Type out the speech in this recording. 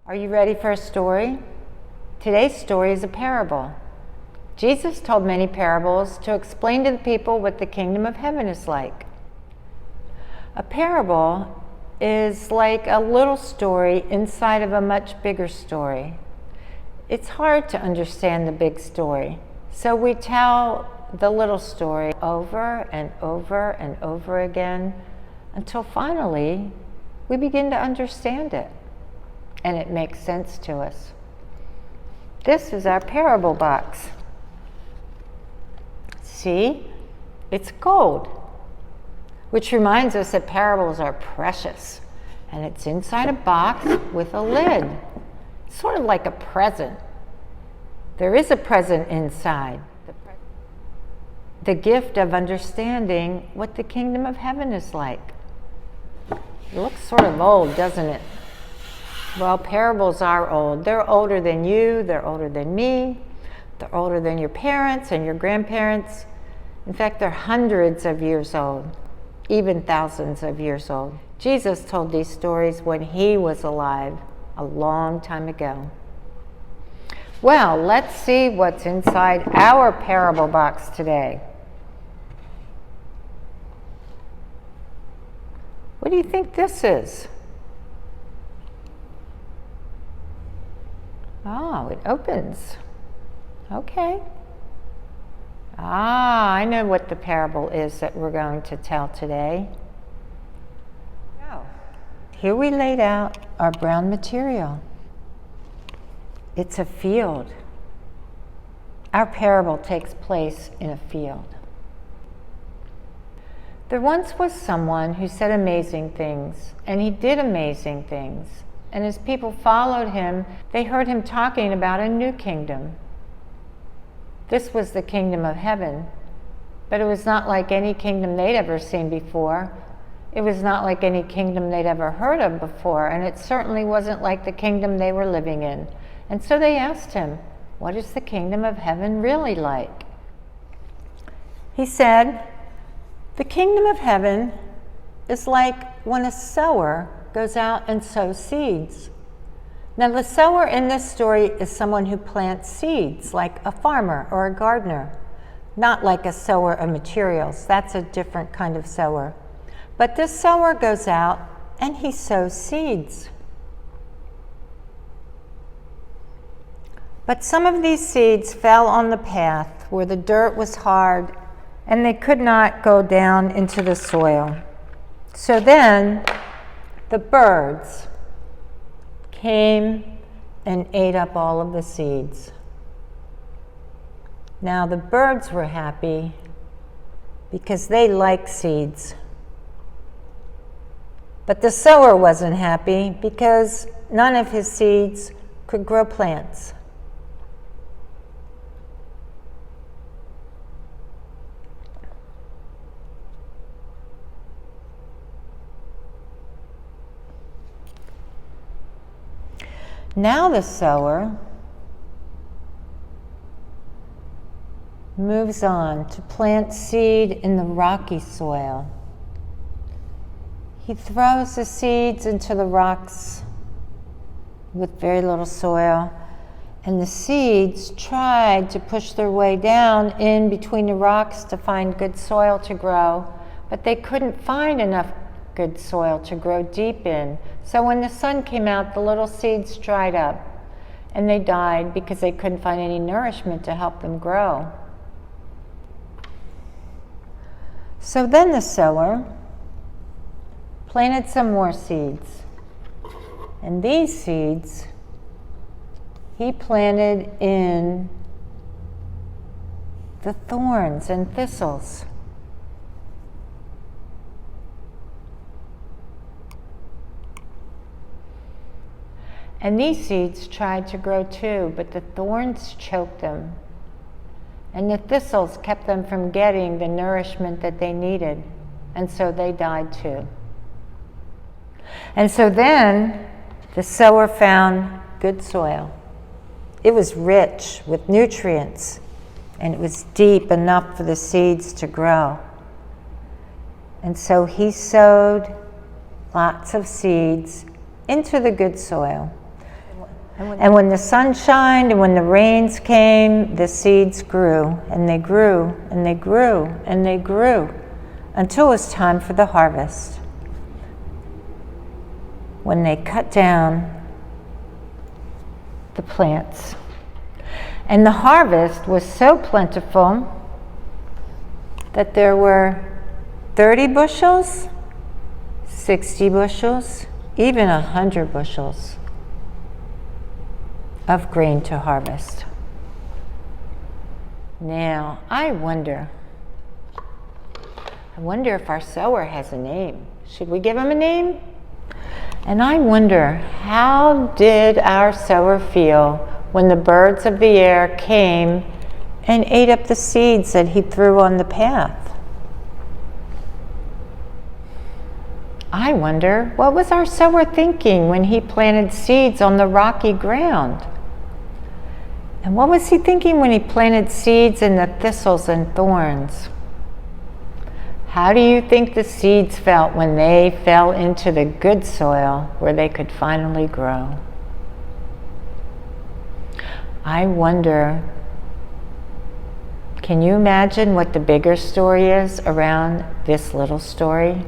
Are you ready for a story? Today's story is a parable. Jesus told many parables to explain to the people what the kingdom of heaven is like. A parable is like a little story inside of a much bigger story. It's hard to understand the big story, so we tell the little story over and over and over again until finally we begin to understand it and it makes sense to us. This is our parable box. See, it's gold, which reminds us that parables are precious, and it's inside a box with a lid, sort of like a present. There is a present inside, the gift of understanding what the kingdom of heaven is like. It looks sort of old, doesn't it? Well, parables are old. They're older than you, they're older than me, they're older than your parents and your grandparents. In fact, they're hundreds of years old, even thousands of years old. Jesus told these stories when he was alive a long time ago. Well, let's see what's inside our parable box today. What do you think this is? Oh, it opens. Okay. I know what the parable is that we're going to tell today. Here we laid out our brown material. It's a field. Our parable takes place in a field. There once was someone who said amazing things, and he did amazing things. And as people followed him, they heard him talking about a new kingdom. This was the kingdom of heaven, but it was not like any kingdom they'd ever seen before. It was not like any kingdom they'd ever heard of before, and it certainly wasn't like the kingdom they were living in. And so they asked him, what is the kingdom of heaven really like? He said, the kingdom of heaven is like when a sower goes out and sows seeds. Now, the sower in this story is someone who plants seeds, like a farmer or a gardener, not like a sower of materials. That's a different kind of sower. But this sower goes out and he sows seeds. But some of these seeds fell on the path where the dirt was hard and they could not go down into the soil. So then the birds came and ate up all of the seeds. Now the birds were happy because they like seeds. But the sower wasn't happy because none of his seeds could grow plants. Now the sower moves on to plant seed in the rocky soil. He throws the seeds into the rocks with very little soil, and the seeds tried to push their way down in between the rocks to find good soil to grow, but they couldn't find enough good soil to grow deep in. So when the sun came out, the little seeds dried up and they died because they couldn't find any nourishment to help them grow. So then the sower planted some more seeds. And these seeds he planted in the thorns and thistles. And these seeds tried to grow too, but the thorns choked them. And the thistles kept them from getting the nourishment that they needed. And so they died too. And so then the sower found good soil. It was rich with nutrients, and it was deep enough for the seeds to grow. And so he sowed lots of seeds into the good soil. And when the sun shined and when the rains came, the seeds grew, and they grew, and they grew, and they grew, until it was time for the harvest. When they cut down the plants. And the harvest was so plentiful that there were 30 bushels, 60 bushels, even 100 bushels of grain to harvest. Now, I wonder if our sower has a name. Should we give him a name? And I wonder, how did our sower feel when the birds of the air came and ate up the seeds that he threw on the path? I wonder, what was our sower thinking when he planted seeds on the rocky ground? And what was he thinking when he planted seeds in the thistles and thorns? How do you think the seeds felt when they fell into the good soil where they could finally grow? I wonder, can you imagine what the bigger story is around this little story?